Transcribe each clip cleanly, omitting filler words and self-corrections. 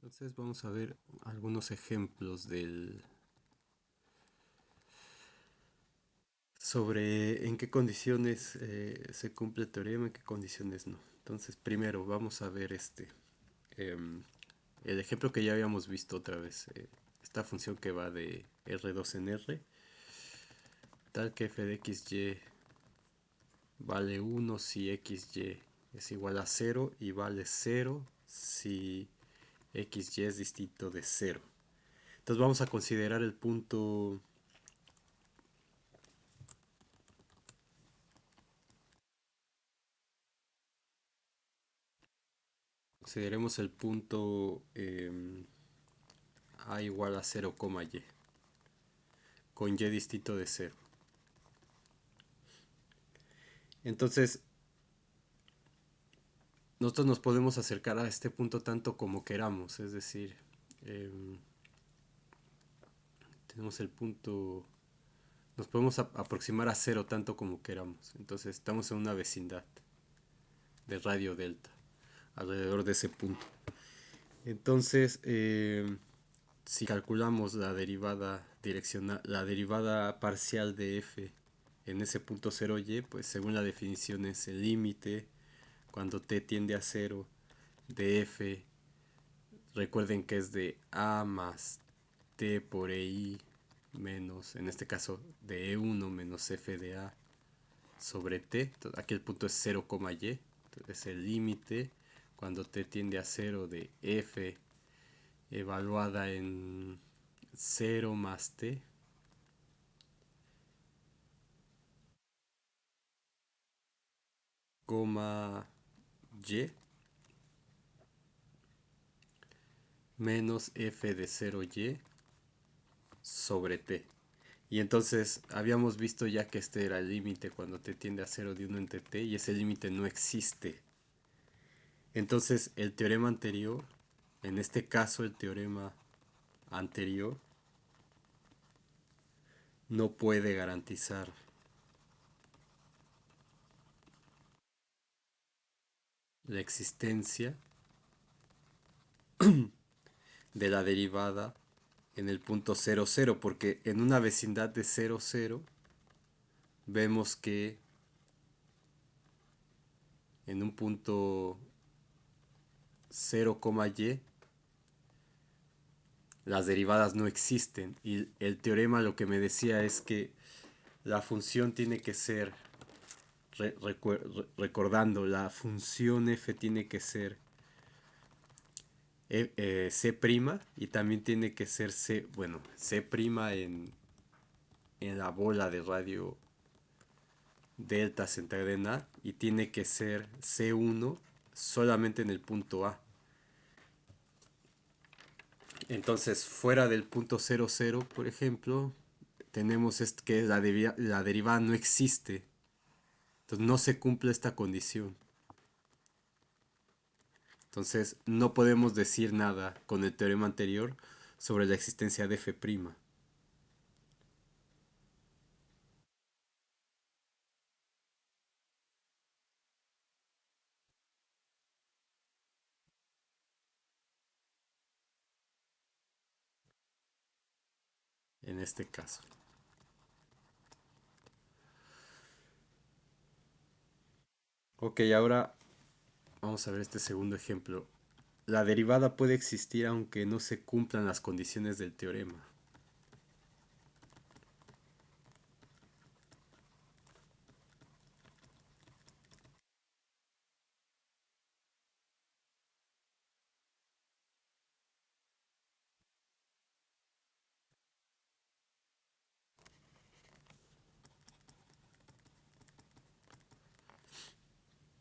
Entonces vamos a ver algunos ejemplos sobre en qué condiciones se cumple el teorema, en qué condiciones no. Entonces primero vamos a ver em, el ejemplo que ya habíamos visto otra vez. Esta función que va de R2 en R, tal que f de xy vale 1 si xy es igual a 0 y vale 0 si xy es distinto de 0. Entonces vamos a considerar el punto. Consideremos el punto a igual a 0, y con y distinto de 0. Entonces, nosotros nos podemos acercar a este punto tanto como queramos, es decir, eh, tenemos el punto, nos podemos aproximar a 0 tanto como queramos. Entonces, estamos en una vecindad de radio delta alrededor de ese punto. Entonces, si calculamos la derivada direccional, la derivada parcial de f en ese punto 0y, pues según la definición es el límite cuando t tiende a 0 de f. Recuerden que es de a más t por ei menos, en este caso de e1 menos f de a sobre t. Entonces, aquí el punto es 0, y. Entonces es el límite cuando t tiende a 0 de f evaluada en 0 más t, coma y menos f de 0y sobre t. Y entonces habíamos visto ya que este era el límite cuando t tiende a 0 de 1 entre t y ese límite no existe. Entonces el teorema anterior, en este caso el teorema anterior, no puede garantizar la existencia de la derivada en el punto 0, 0, porque en una vecindad de 0, 0 vemos que en un punto 0, y las derivadas no existen. Y el teorema lo que me decía es que la función tiene que ser, recordando, la función f tiene que ser c' y también tiene que ser c, bueno, c' en la bola de radio delta centrada en A y tiene que ser C1 solamente en el punto A. Entonces, fuera del punto 0, 0, por ejemplo, tenemos que la derivada no existe. Entonces, no se cumple esta condición. Entonces, no podemos decir nada con el teorema anterior sobre la existencia de f'. En este caso. Ok, ahora vamos a ver este segundo ejemplo. La derivada puede existir aunque no se cumplan las condiciones del teorema.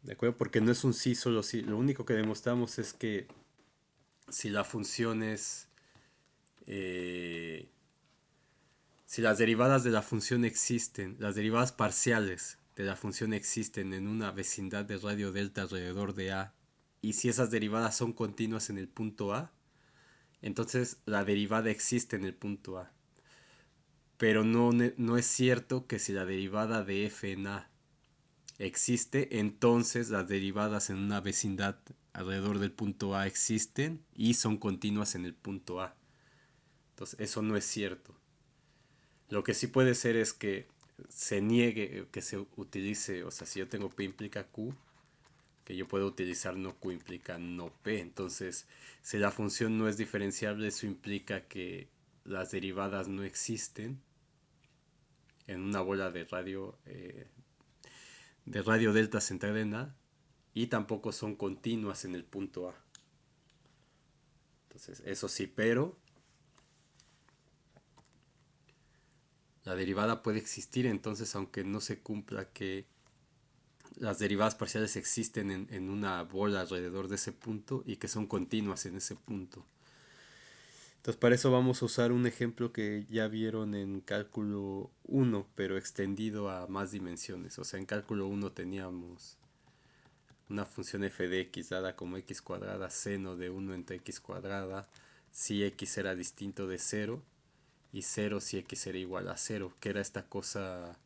¿De acuerdo? Porque no es un sí, solo sí. Lo único que demostramos es que si la función es... si las derivadas de la función existen, las derivadas parciales de la función existen en una vecindad de radio delta alrededor de A, y si esas derivadas son continuas en el punto A, entonces la derivada existe en el punto A. Pero no es cierto que si la derivada de f en A existe, entonces las derivadas en una vecindad alrededor del punto A existen y son continuas en el punto A. Entonces, eso no es cierto. Lo que sí puede ser es que se niegue que se utilice, o sea, si yo tengo P implica Q, que yo puedo utilizar no Q implica no P. Entonces, si la función no es diferenciable, eso implica que las derivadas no existen en una bola de radio delta centrada en A y tampoco son continuas en el punto A. Entonces, eso sí, pero la derivada puede existir, entonces aunque no se cumpla que las derivadas parciales existen en una bola alrededor de ese punto y que son continuas en ese punto. Entonces para eso vamos a usar un ejemplo que ya vieron en cálculo 1, pero extendido a más dimensiones. O sea, en cálculo 1 teníamos una función f de x dada como x cuadrada seno de 1 entre x cuadrada si x era distinto de 0 y 0 si x era igual a 0, que era esta cosa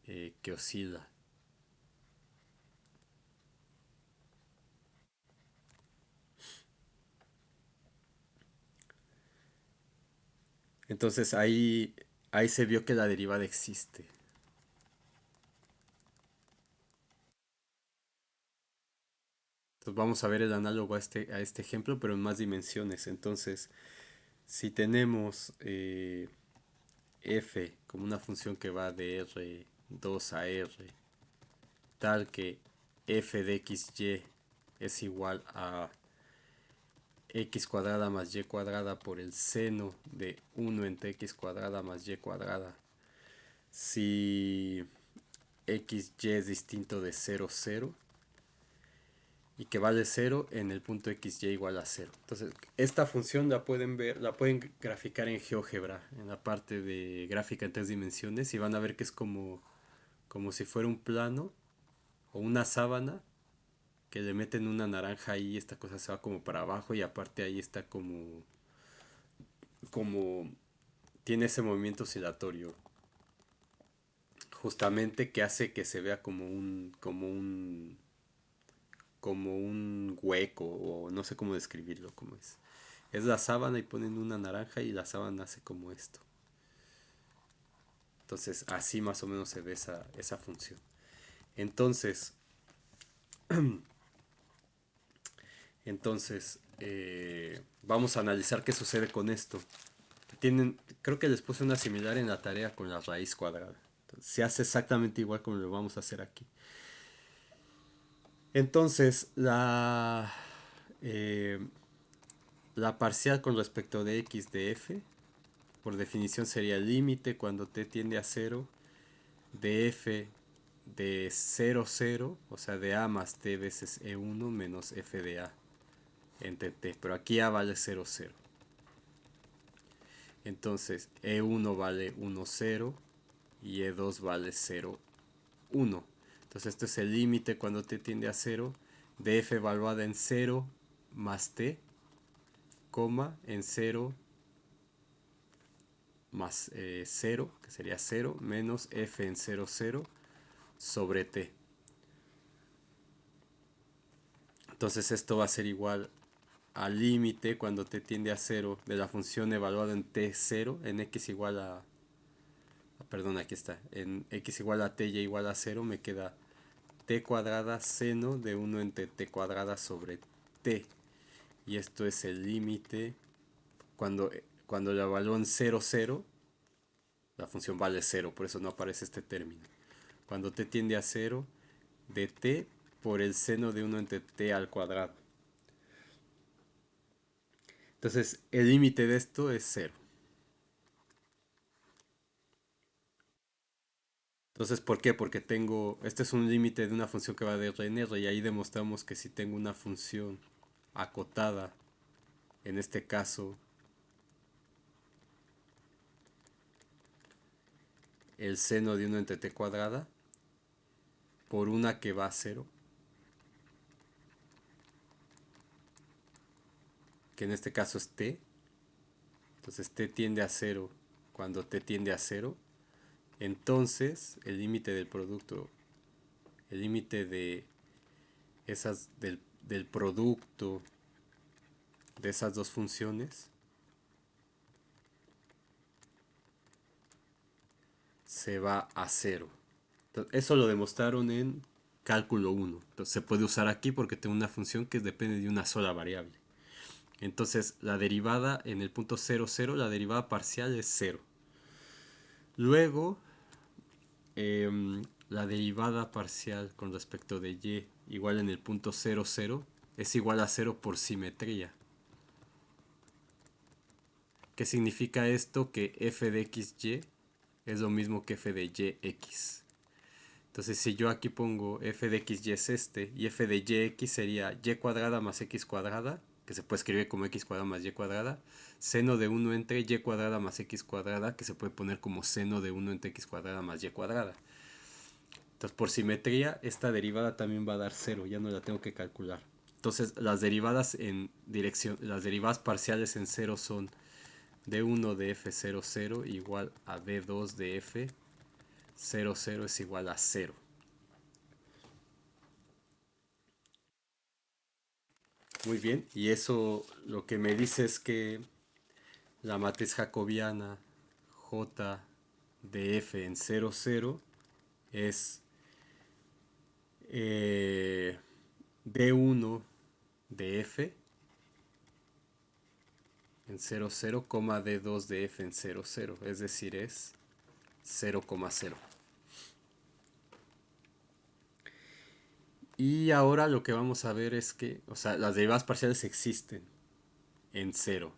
que oscila. Entonces ahí se vio que la derivada existe. Entonces vamos a ver el análogo a este ejemplo, pero en más dimensiones. Entonces, si tenemos f como una función que va de R2 a R, tal que f de xy es igual a x cuadrada más y cuadrada por el seno de 1 entre x cuadrada más y cuadrada, si xy es distinto de 0, 0, y que vale 0 en el punto xy igual a 0. Entonces, esta función la pueden ver, la pueden graficar en GeoGebra, en la parte de gráfica en tres dimensiones, y van a ver que es como si fuera un plano o una sábana que le meten una naranja ahí y esta cosa se va como para abajo y aparte ahí está como tiene ese movimiento oscilatorio justamente que hace que se vea como un hueco o no sé cómo describirlo como es. Es la sábana y ponen una naranja y la sábana hace como esto. Entonces así más o menos se ve esa función. Entonces, vamos a analizar qué sucede con esto. Creo que les puse una similar en la tarea con la raíz cuadrada. Entonces, se hace exactamente igual como lo vamos a hacer aquí. Entonces, eh, la parcial con respecto de x de f, por definición sería el límite cuando t tiende a 0 de f de 0, 0, o sea, de a más t veces e1 menos f de a entre t, pero aquí a vale 0, 0. Entonces, e1 vale 1, 0 y e2 vale 0, 1. Entonces, este es el límite cuando t tiende a 0 de f evaluada en 0 más t, coma, en 0 más 0, que sería 0, menos f en 0, 0 sobre t. Entonces esto va a ser igual al límite cuando t tiende a 0 de la función evaluada en t0, en x igual a... Perdón, aquí está. En x igual a t y igual a 0 me queda t cuadrada seno de 1 entre t cuadrada sobre t. Y esto es el límite cuando la evalúo en 0, 0, la función vale 0, por eso no aparece este término. Cuando t tiende a 0, de t por el seno de 1 entre t al cuadrado. Entonces, el límite de esto es 0. Entonces, ¿por qué? Porque este es un límite de una función que va de R en R y ahí demostramos que si tengo una función acotada, en este caso, el seno de 1 entre t cuadrada, por una que va a 0, que en este caso es t, entonces t tiende a 0 cuando t tiende a 0, entonces el límite del producto, el límite de del producto de esas dos funciones se va a cero. Entonces, eso lo demostraron en cálculo 1. Entonces se puede usar aquí porque tengo una función que depende de una sola variable. Entonces la derivada en el punto 0, 0, la derivada parcial es 0. Luego, la derivada parcial con respecto de y igual en el punto 0, 0 es igual a 0 por simetría. ¿Qué significa esto? Que f de xy es lo mismo que f de yx. Entonces si yo aquí pongo f de xy es este y f de yx sería y cuadrada más x cuadrada, que se puede escribir como x cuadrada más y cuadrada, seno de 1 entre y cuadrada más x cuadrada, que se puede poner como seno de 1 entre x cuadrada más y cuadrada. Entonces por simetría esta derivada también va a dar 0, ya no la tengo que calcular. Entonces las derivadas en dirección, las derivadas parciales en 0 son d1 de f00 igual a d2 de f00 es igual a 0. Muy bien, y eso lo que me dice es que la matriz jacobiana J de f en 00 es d1 de f en 00, d2 de f en 00, es decir, es 0,0. Y ahora lo que vamos a ver es que, o sea, las derivadas parciales existen en 0.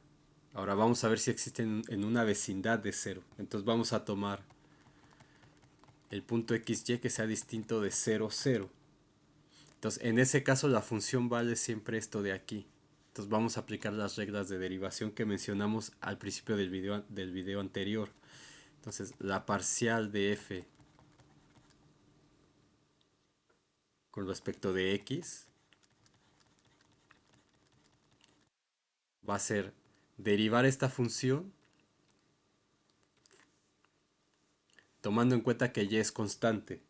Ahora vamos a ver si existen en una vecindad de 0. Entonces vamos a tomar el punto xy que sea distinto de 0, 0. Entonces en ese caso la función vale siempre esto de aquí. Entonces vamos a aplicar las reglas de derivación que mencionamos al principio del video anterior. Entonces la parcial de f con respecto de x va a ser derivar esta función tomando en cuenta que y es constante.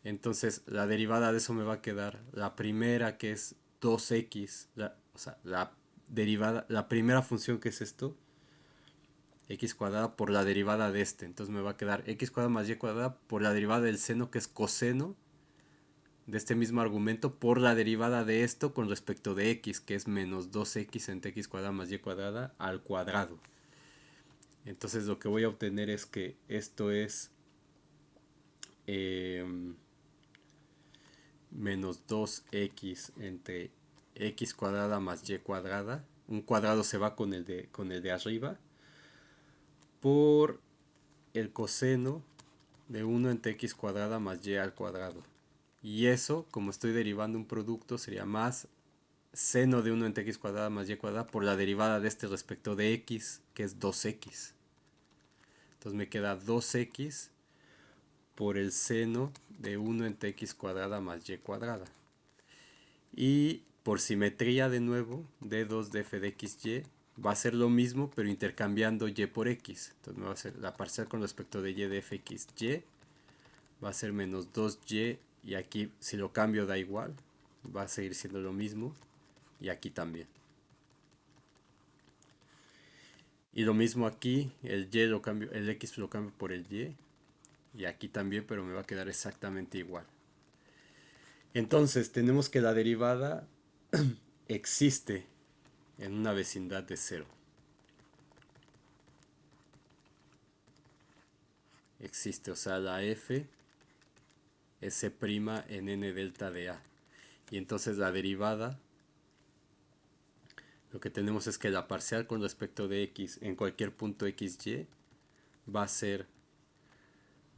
Entonces la derivada de eso me va a quedar la primera que es 2x, o sea, la derivada, la primera función que es esto, x cuadrada por la derivada de este. Entonces me va a quedar x cuadrada más y cuadrada por la derivada del seno que es coseno de este mismo argumento por la derivada de esto con respecto de x que es menos 2x entre x cuadrada más y cuadrada al cuadrado. Entonces lo que voy a obtener es que esto es eh, menos 2x entre x cuadrada más y cuadrada. Un cuadrado se va con el de arriba por el coseno de 1 entre x cuadrada más y al cuadrado. Y eso, como estoy derivando un producto, sería más seno de 1 entre x cuadrada más y cuadrada por la derivada de este respecto de x, que es 2x. Entonces me queda 2x por el seno de 1 entre x cuadrada más y cuadrada. Y por simetría de nuevo, d2 de f de xy va a ser lo mismo, pero intercambiando y por x. Entonces me va a ser la parcial con respecto de y de fxy va a ser menos 2y, y aquí si lo cambio da igual, va a seguir siendo lo mismo, y aquí también. Y lo mismo aquí, el y lo cambio, el x lo cambio por el y aquí también, pero me va a quedar exactamente igual. Entonces tenemos que la derivada existe en una vecindad de 0. Existe, o sea, la f es C' en n delta de a. Y entonces la derivada, lo que tenemos es que la parcial con respecto de x en cualquier punto xy va a ser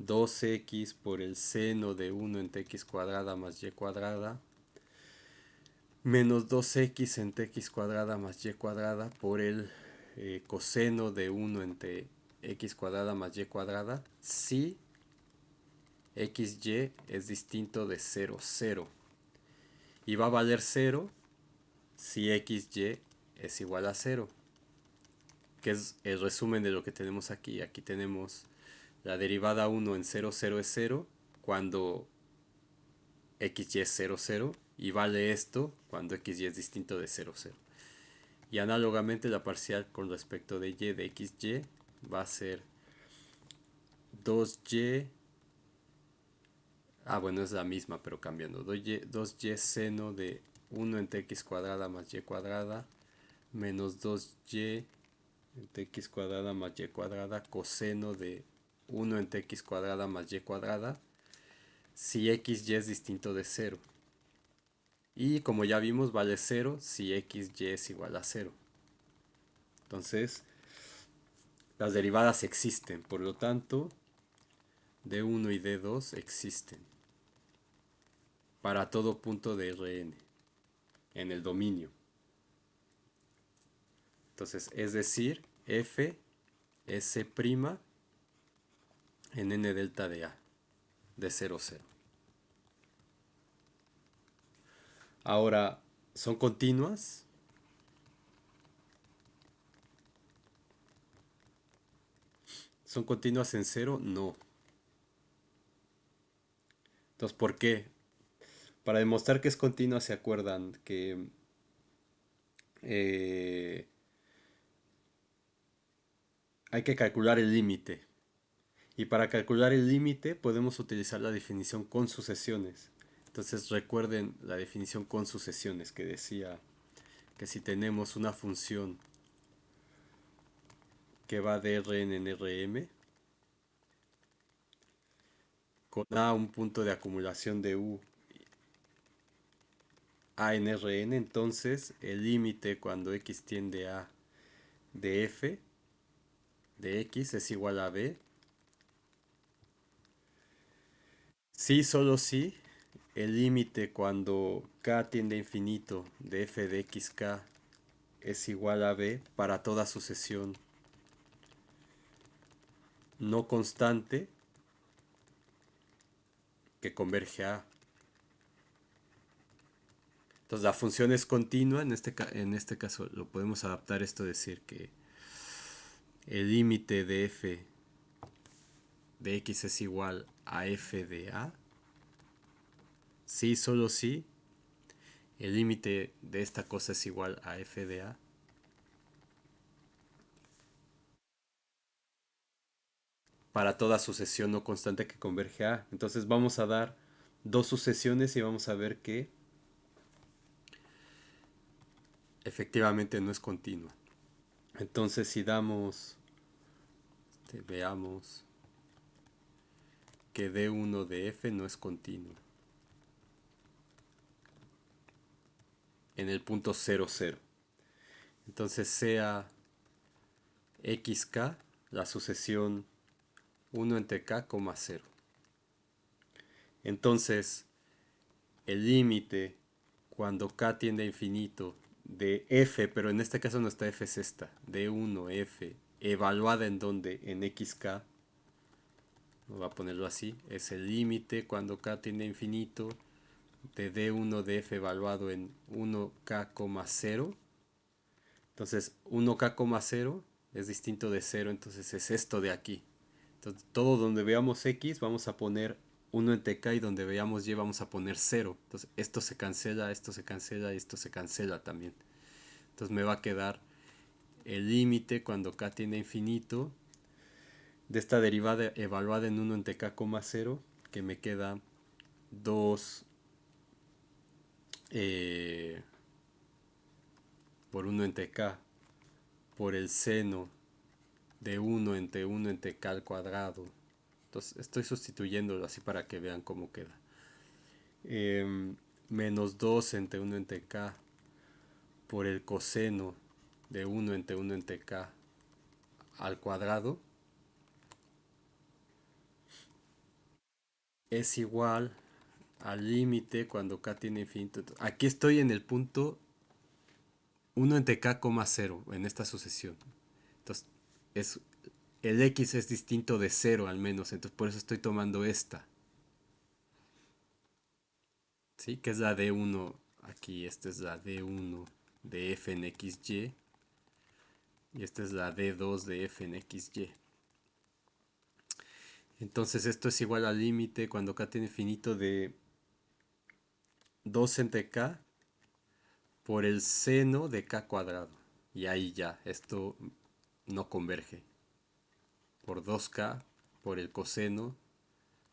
2x por el seno de 1 entre x cuadrada más y cuadrada menos 2x entre x cuadrada más y cuadrada por el coseno de 1 entre x cuadrada más y cuadrada si xy es distinto de 0, 0. Y va a valer 0 si xy es igual a 0, que es el resumen de lo que tenemos aquí. Aquí tenemos la derivada 1 en 0, 0 es 0, cuando xy00 y vale esto cuando xy es distinto de 00. Y análogamente la parcial con respecto de y de xy va a ser 2y. Bueno, es la misma, pero cambiando. 2y seno de 1 entre x cuadrada más y cuadrada menos 2y entre x cuadrada más y cuadrada coseno de 1 entre x cuadrada más y cuadrada si xy es distinto de 0. Y como ya vimos, vale 0 si xy es igual a 0. Entonces, las derivadas existen, por lo tanto, d1 y d2 existen para todo punto de Rn en el dominio. Entonces, es decir, f s' en n delta de a, de 0, 0. Ahora, ¿son continuas? ¿Son continuas en 0? No. Entonces, ¿por qué? Para demostrar que es continua, ¿se acuerdan que eh, hay que calcular el límite? Y para calcular el límite podemos utilizar la definición con sucesiones. Entonces recuerden la definición con sucesiones que decía que si tenemos una función que va de Rn en Rm con A un punto de acumulación de U A en Rn, entonces el límite cuando x tiende a de f de x es igual a b. Sí, solo sí, el límite cuando k tiende a infinito de f de xk es igual a b para toda sucesión no constante que converge a. Entonces la función es continua, en este caso lo podemos adaptar esto, decir que el límite de f de x es igual a f de a. Sí, solo sí, el límite de esta cosa es igual a f de a para toda sucesión no constante que converge a. Entonces vamos a dar dos sucesiones y vamos a ver que efectivamente no es continua. Entonces si damos, veamos que d1 de f no es continua en el punto 0, 0. Entonces sea xk la sucesión 1 entre k, 0. Entonces el límite cuando k tiende a infinito de f, pero en este caso no está f, es esta, de 1f, evaluada en donde, en xk, voy a ponerlo así, es el límite cuando k tiende a infinito de d1 de f evaluado en 1k, 0. Entonces 1k, 0 es distinto de 0, entonces es esto de aquí. Entonces todo donde veamos x vamos a poner 1 entre k y donde veamos y vamos a poner 0. Entonces esto se cancela, esto se cancela y esto se cancela también. Entonces me va a quedar el límite cuando k tiende a infinito de esta derivada evaluada en 1 entre k, 0, que me queda 2 por 1 entre k por el seno de 1 entre k al cuadrado. Entonces estoy sustituyéndolo así para que vean cómo queda. Menos 2 entre 1 entre k por el coseno de 1 entre k al cuadrado es igual al límite cuando k tiene infinito. Aquí estoy en el punto 1 entre k, 0 en esta sucesión. Entonces es, el x es distinto de 0 al menos, entonces por eso estoy tomando esta. ¿Sí? Que es la d1 aquí, esta es la d1 de f en xy y esta es la d2 de f en xy. Entonces esto es igual al límite cuando k tiene infinito de 2 entre k por el seno de k cuadrado. Y ahí ya, esto no converge. Por 2k por el coseno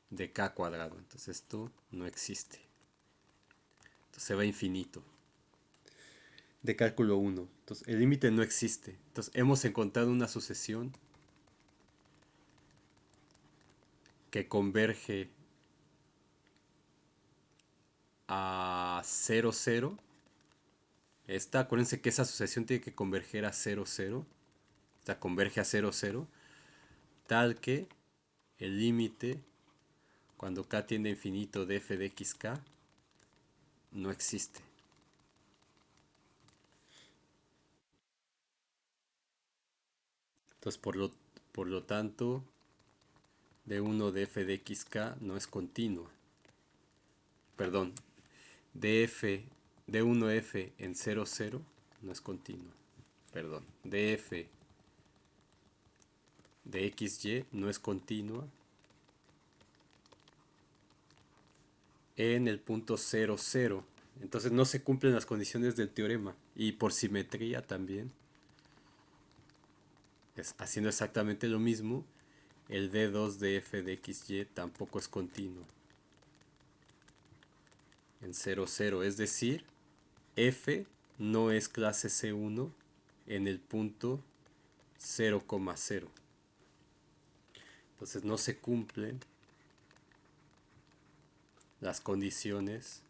de k cuadrado. Entonces esto no existe. Entonces se va a infinito. De cálculo 1. Entonces el límite no existe. Entonces hemos encontrado una sucesión que converge a 0, 0. Acuérdense que esa sucesión tiene que converger a 0, 0. Esta converge a 0, 0. Tal que el límite, cuando k tiende a infinito de f de xk, no existe. Entonces, por lo tanto, d1 de f de xk no es continua. Perdón, df, d1f en 0, 0 no es continua. Perdón, df de xy no es continua en el punto 0, 0. Entonces no se cumplen las condiciones del teorema. Y por simetría también, haciendo exactamente lo mismo, el d2 de f de xy tampoco es continuo en 0, 0. Es decir, f no es clase C1 en el punto 0, 0. Entonces no se cumplen las condiciones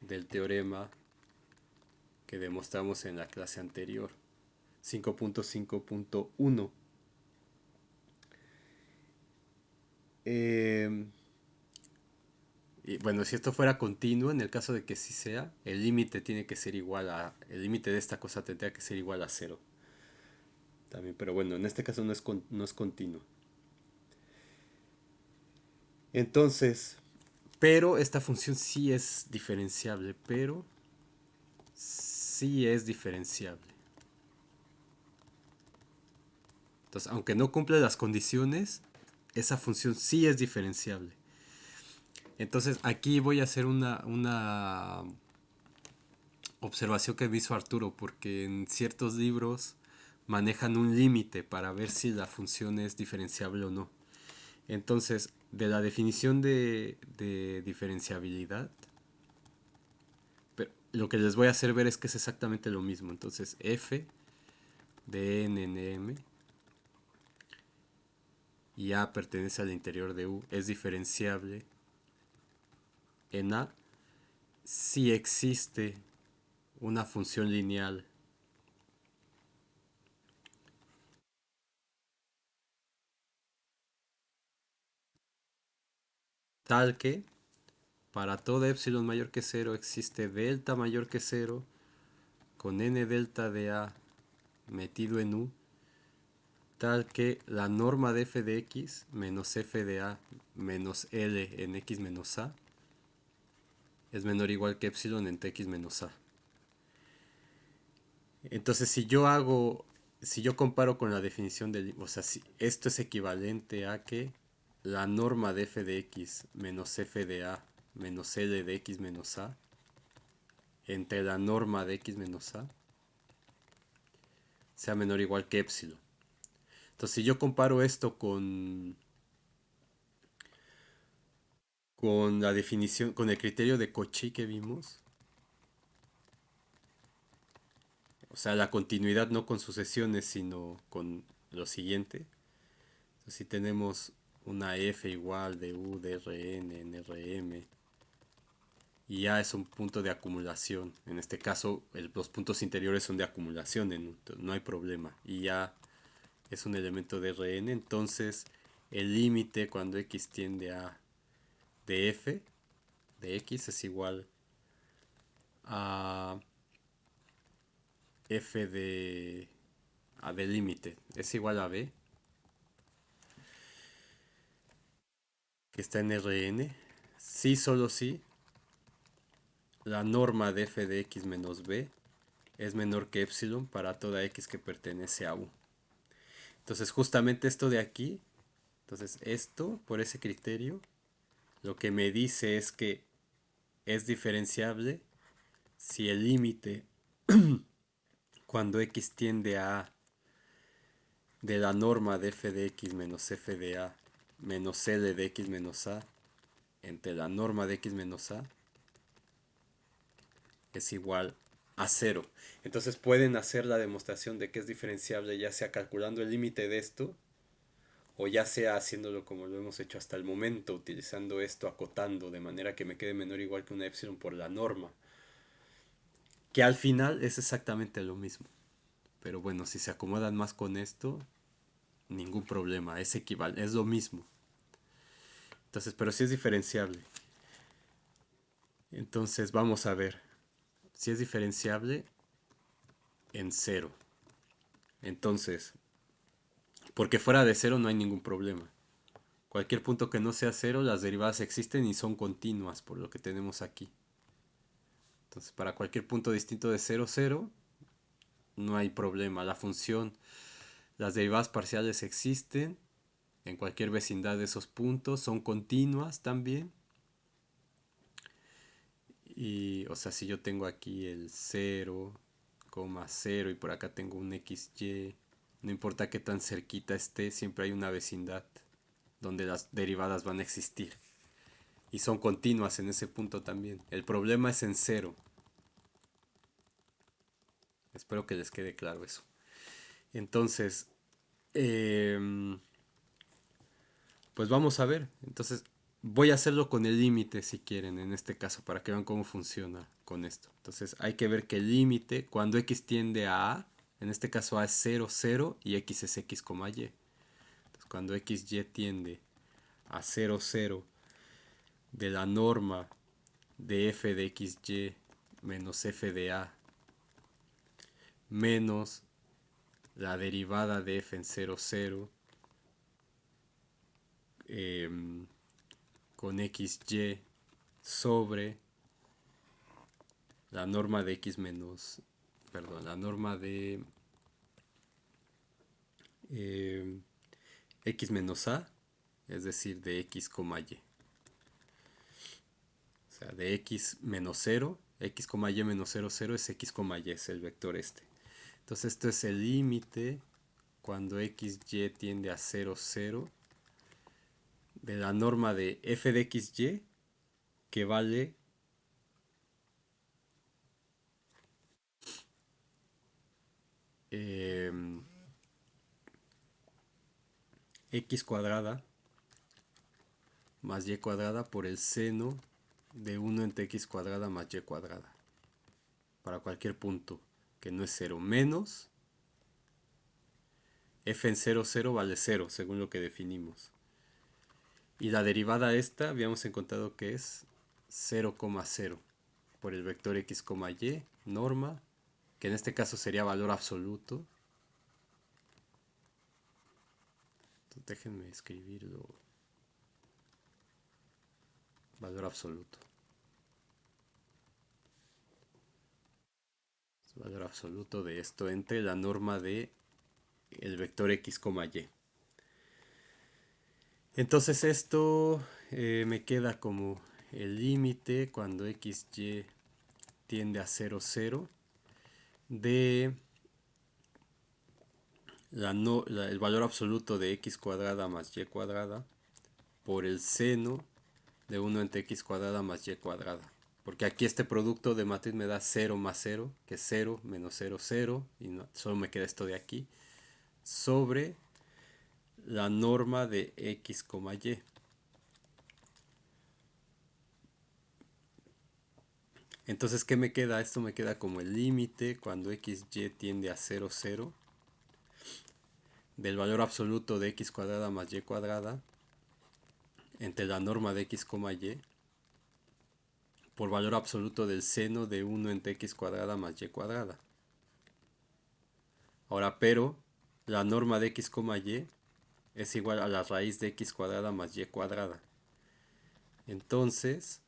del teorema que demostramos en la clase anterior. 5.5.1. Y bueno, si esto fuera continuo, en el caso de que sí sea, el límite tiene que ser igual a, el límite de esta cosa tendría que ser igual a cero. También, pero bueno, en este caso no es continuo. Entonces, pero esta función sí es diferenciable, pero sí es diferenciable. Entonces, aunque no cumple las condiciones, esa función sí es diferenciable. Entonces, aquí voy a hacer una observación que me hizo Arturo, porque en ciertos libros manejan un límite para ver si la función es diferenciable o no. Entonces, de la definición de diferenciabilidad, pero lo que les voy a hacer ver es que es exactamente lo mismo. Entonces, f de n en m y a pertenece al interior de u es diferenciable en a si existe una función lineal tal que para toda epsilon mayor que 0 existe delta mayor que 0 con n delta de a metido en u, tal que la norma de f de x menos f de a menos l en x menos a es menor o igual que epsilon entre x menos a. Entonces, si yo comparo con la definición del, o sea, si esto es equivalente a que la norma de f de x menos f de a menos l de x menos a entre la norma de x menos a sea menor o igual que epsilon. Entonces, si yo comparo esto con la definición, con el criterio de Cauchy que vimos, o sea, la continuidad no con sucesiones, sino con lo siguiente. Entonces, si tenemos una f igual de u de Rn en Rm y A es un punto de acumulación. En este caso, los puntos interiores son de acumulación, no hay problema. Y A es un elemento de Rn, entonces el límite cuando x tiende a df de x es igual a f de límite, es igual a b, que está en Rn, si solo si la norma de f de x menos b es menor que epsilon para toda x que pertenece a u. Entonces justamente esto de aquí, entonces esto por ese criterio Lo que me dice es que es diferenciable si el límite cuando x tiende a de la norma de f de x menos f de a menos L de x menos a entre la norma de x menos a es igual a cero. Entonces pueden hacer la demostración de que es diferenciable ya sea calculando el límite de esto o ya sea haciéndolo como lo hemos hecho hasta el momento, utilizando esto acotando de manera que me quede menor o igual que una epsilon por la norma, que al final es exactamente lo mismo. Pero bueno, si se acomodan más con esto, ningún problema, es equivalente, es lo mismo. Entonces, pero sí es diferenciable. Entonces vamos a ver. Si es diferenciable en cero. Entonces, porque fuera de cero no hay ningún problema. Cualquier punto que no sea cero, las derivadas existen y son continuas, por lo que tenemos aquí. Entonces, para cualquier punto distinto de cero, cero, no hay problema. La función, las derivadas parciales existen en cualquier vecindad de esos puntos, son continuas también. Y, o sea, si yo tengo aquí el 0,0 y por acá tengo un xy, no importa qué tan cerquita esté, siempre hay una vecindad donde las derivadas van a existir. Y son continuas en ese punto también. El problema es en cero. Espero que les quede claro eso. Entonces, eh, pues vamos a ver. Entonces, voy a hacerlo con el límite si quieren, en este caso, para que vean cómo funciona con esto. Entonces, hay que ver que el límite, cuando x tiende a, en este caso a es 0, 0 y x es x, y. Entonces, cuando xy tiende a 0, 0 de la norma de f de xy menos f de a menos la derivada de f en 0, 0 eh, con xy sobre la norma de x menos, perdón, la norma de eh, x menos a, es decir, de x, y. O sea, de x menos 0, x, y menos 0, 0 es x, y, es el vector este. Entonces esto es el límite cuando xy tiende a 0, 0 de la norma de f de xy que vale eh, x cuadrada más y cuadrada por el seno de 1 entre x cuadrada más y cuadrada para cualquier punto que no es 0 menos f en 0, 0 vale 0 según lo que definimos. Y la derivada esta habíamos encontrado que es 0,0 por el vector x, y, norma, que en este caso sería valor absoluto. Entonces, déjenme escribirlo. Valor absoluto. Valor absoluto de esto entre la norma de el vector x, y. Entonces esto me queda como el límite cuando xy tiende a 0, 0 de el valor absoluto de x cuadrada más y cuadrada por el seno de 1 entre x cuadrada más y cuadrada. Porque aquí este producto de matriz me da 0 más 0, que es 0 menos 0, 0, y no, solo me queda esto de aquí, sobre la norma de x, y. Entonces, ¿qué me queda? Esto me queda como el límite cuando xy tiende a 0, 0 del valor absoluto de x cuadrada más y cuadrada entre la norma de x, y por valor absoluto del seno de 1 entre x cuadrada más y cuadrada. Ahora, pero la norma de x, y es igual a la raíz de x cuadrada más y cuadrada. Entonces,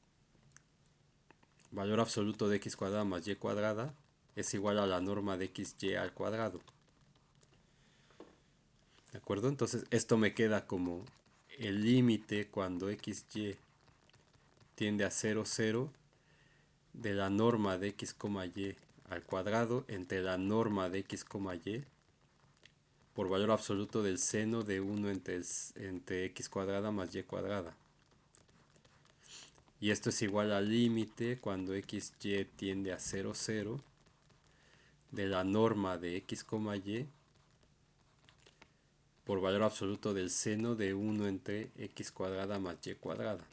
valor absoluto de x cuadrada más y cuadrada es igual a la norma de xy al cuadrado. ¿De acuerdo? Entonces, esto me queda como el límite cuando xy tiende a 0, 0 de la norma de x, y al cuadrado entre la norma de x, y por valor absoluto del seno de 1 entre x cuadrada más y cuadrada. Y esto es igual al límite cuando x, y tiende a 0, 0 de la norma de x, y por valor absoluto del seno de 1 entre x cuadrada más y cuadrada.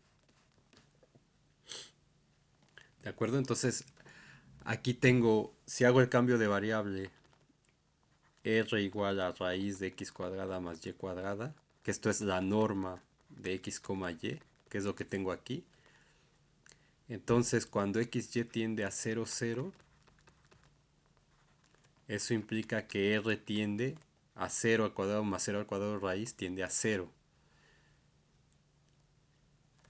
¿De acuerdo? Entonces, aquí tengo, si hago el cambio de variable r igual a raíz de x cuadrada más y cuadrada, que esto es la norma de x, y, que es lo que tengo aquí. Entonces, cuando x, y tiende a 0, 0, eso implica que r tiende a 0 al cuadrado más 0 al cuadrado raíz tiende a 0.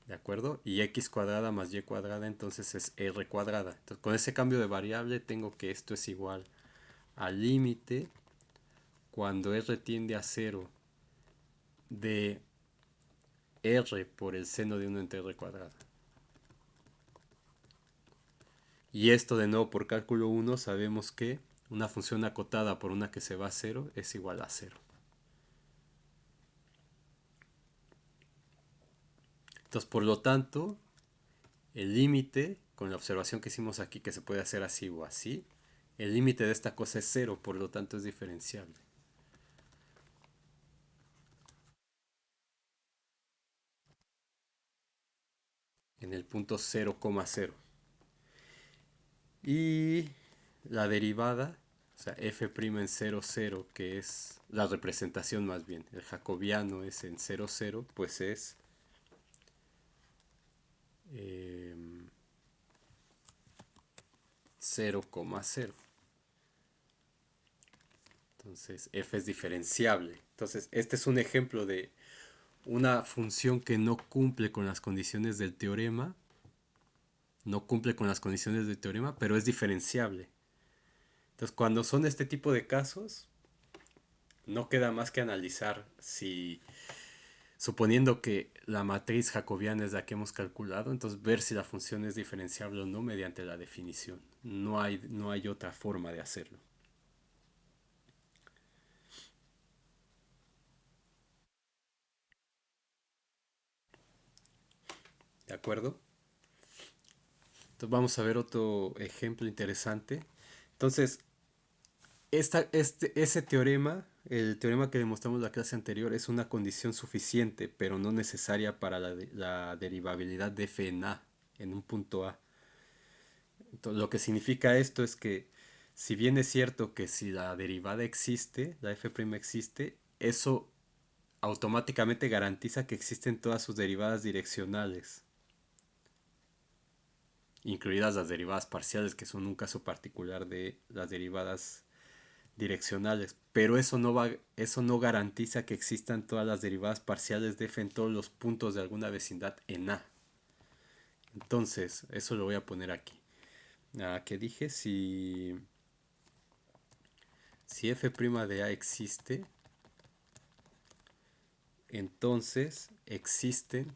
¿De acuerdo? Y x cuadrada más y cuadrada entonces es r cuadrada. Entonces, con ese cambio de variable tengo que esto es igual al límite cuando r tiende a 0 de r por el seno de 1 entre r cuadrada. Y esto de nuevo por cálculo 1 sabemos que una función acotada por una que se va a 0 es igual a 0. Entonces, por lo tanto, el límite, con la observación que hicimos aquí, que se puede hacer así o así, el límite de esta cosa es 0, por lo tanto es diferenciable. En el punto 0,0. Y la derivada, o sea, f' en 0, 0, que es la representación más bien, el jacobiano es en 0, 0, pues es eh, 0,0. Entonces, f es diferenciable. Entonces, este es un ejemplo de una función que no cumple con las condiciones del teorema, no cumple con las condiciones del teorema, pero es diferenciable. Entonces, cuando son este tipo de casos, no queda más que analizar si, suponiendo que la matriz jacobiana es la que hemos calculado, entonces ver si la función es diferenciable o no mediante la definición. No hay otra forma de hacerlo. ¿De acuerdo? Entonces vamos a ver otro ejemplo interesante. Entonces, ese teorema, el teorema que demostramos en la clase anterior, es una condición suficiente, pero no necesaria para la derivabilidad de f en a, en un punto a. Entonces, lo que significa esto es que, si bien es cierto que si la derivada existe, la f' existe, eso automáticamente garantiza que existen todas sus derivadas direccionales, incluidas las derivadas parciales, que son un caso particular de las derivadas direccionales, pero eso no garantiza que existan todas las derivadas parciales de f en todos los puntos de alguna vecindad en A. Entonces, eso lo voy a poner aquí. ¿Qué dije? Si f' de A existe, entonces existen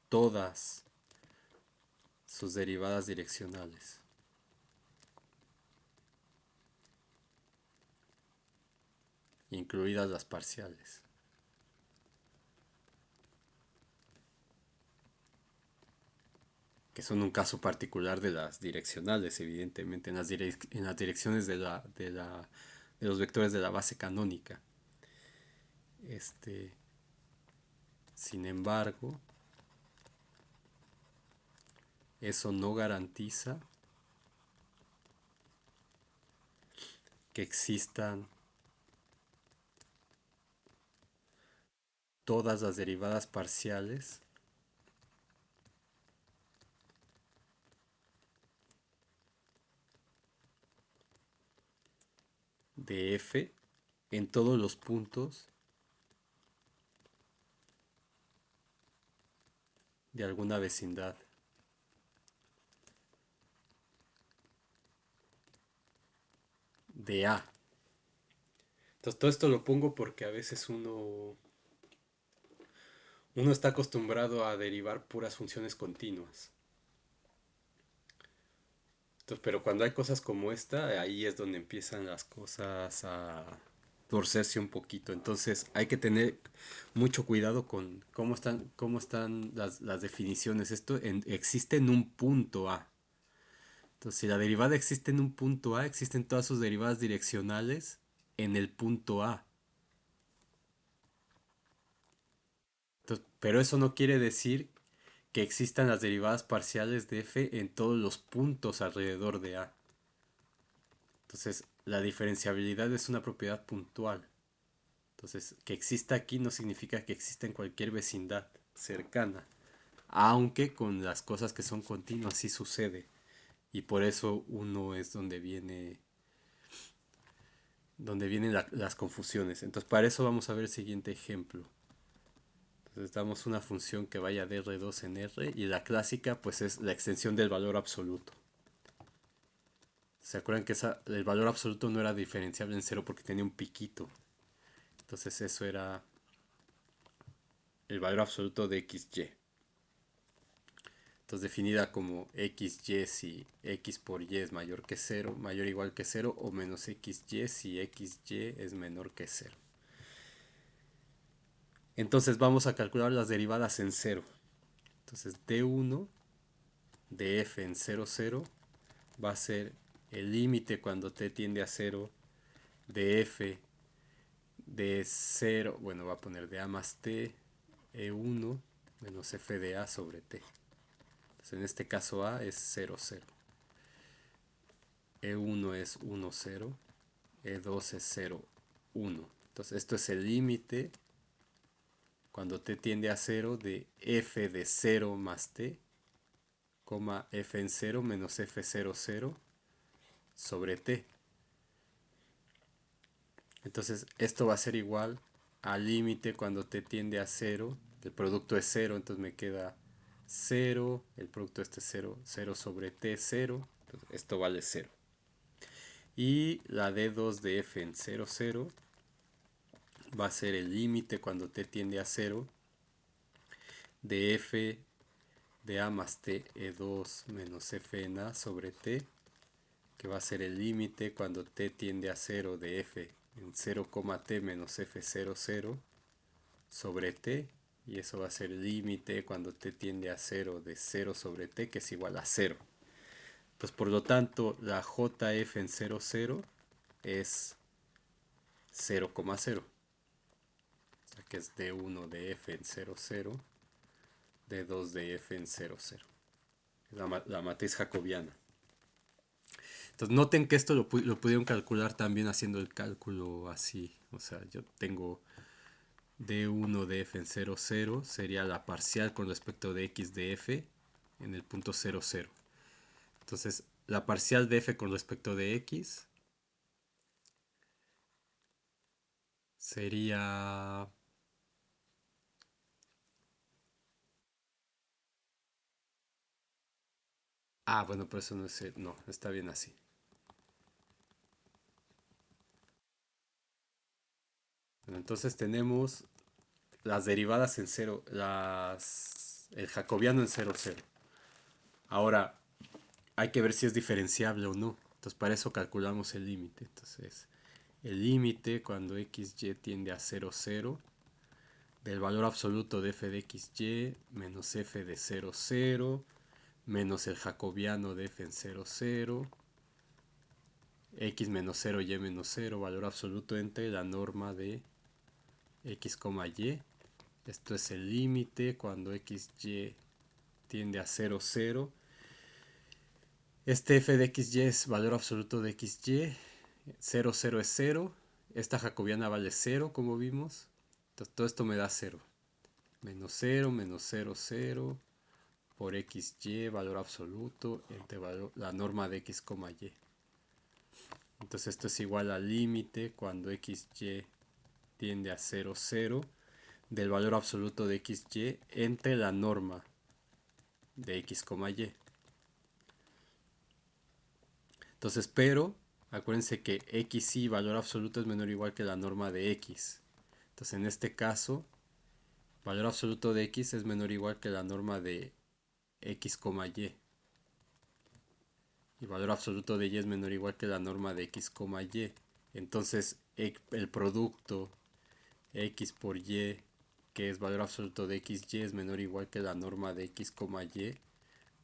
todas sus derivadas direccionales, incluidas las parciales, que son un caso particular de las direccionales, evidentemente, en las direcciones de los vectores de la base canónica. Sin embargo, eso no garantiza que existan todas las derivadas parciales de f en todos los puntos de alguna vecindad. De A. Entonces todo esto lo pongo porque a veces Uno está acostumbrado a derivar puras funciones continuas. Entonces, pero cuando hay cosas como esta, ahí es donde empiezan las cosas a torcerse un poquito. Entonces hay que tener mucho cuidado con cómo están las definiciones. Existe en un punto A. Entonces, si la derivada existe en un punto A, existen todas sus derivadas direccionales en el punto A. Entonces, pero eso no quiere decir que existan las derivadas parciales de f en todos los puntos alrededor de A. Entonces, la diferenciabilidad es una propiedad puntual. Entonces, que exista aquí no significa que exista en cualquier vecindad cercana. Aunque con las cosas que son continuas sí sucede. Y por eso uno es donde vienen las confusiones. Entonces, para eso vamos a ver el siguiente ejemplo. Entonces, damos una función que vaya de R2 en R y la clásica pues es la extensión del valor absoluto. ¿Se acuerdan que el valor absoluto no era diferenciable en cero porque tenía un piquito? Entonces eso era el valor absoluto de xy. Entonces definida como xy si x por y es mayor que cero, mayor o igual que cero, o menos xy si xy es menor que cero. Entonces vamos a calcular las derivadas en cero. Entonces d1 de f en 0, 0 va a ser el límite cuando t tiende a cero de f de cero, bueno, va a poner de a más t, e1 menos f de a sobre t. Entonces en este caso a es 0, 0. E1 es 1, 0. E2 es 0, 1. Entonces esto es el límite cuando t tiende a 0 de f de 0 más t, f en 0 menos f0, 0 sobre t. Entonces esto va a ser igual al límite cuando t tiende a 0. El producto es 0, entonces me queda 0. El producto este es 0, 0 sobre t, 0. Entonces esto vale 0. Y la d2 de f en 0, 0 va a ser el límite cuando t tiende a 0 de f de a más t e2 menos f en a sobre t, que va a ser el límite cuando t tiende a 0 de f en 0, t menos f0, 0 sobre t, y eso va a ser el límite cuando t tiende a 0 de 0 sobre t, que es igual a 0. Pues por lo tanto, la jf en 0, 0 es 0, 0. O sea que es d1 de f en 0, 0, d2 de f en 0, 0. La matriz jacobiana. Entonces noten que esto lo pudieron calcular también haciendo el cálculo así. O sea, yo tengo d1 de f en 0, 0 sería la parcial con respecto de x de f en el punto 0, 0. Entonces, la parcial de f con respecto de x sería... Ah, bueno, pero eso no es... No, está bien así. Bueno, entonces tenemos las derivadas en cero, el jacobiano en 0, 0. Ahora, hay que ver si es diferenciable o no. Entonces, para eso calculamos el límite. Entonces, el límite cuando xy tiende a 0, 0 del valor absoluto de f de xy menos f de 0, 0 menos el jacobiano de f en 0, 0 x menos 0, y menos 0, valor absoluto entre la norma de x, y. Esto es el límite cuando xy tiende a 0, 0. Este f de xy es valor absoluto de xy. 0, 0 es 0. Esta jacobiana vale 0, como vimos. Entonces todo esto me da 0. Menos 0, menos 0, 0. Por xy, valor absoluto, entre la norma de x, y. Entonces esto es igual al límite cuando xy tiende a 0, 0 del valor absoluto de xy entre la norma de x, y. Entonces, pero acuérdense que xy valor absoluto es menor o igual que la norma de x. Entonces, en este caso, valor absoluto de x es menor o igual que la norma de x, y. Y valor absoluto de y es menor o igual que la norma de x, y. Entonces el producto x por y, que es valor absoluto de x, y, es menor o igual que la norma de x, y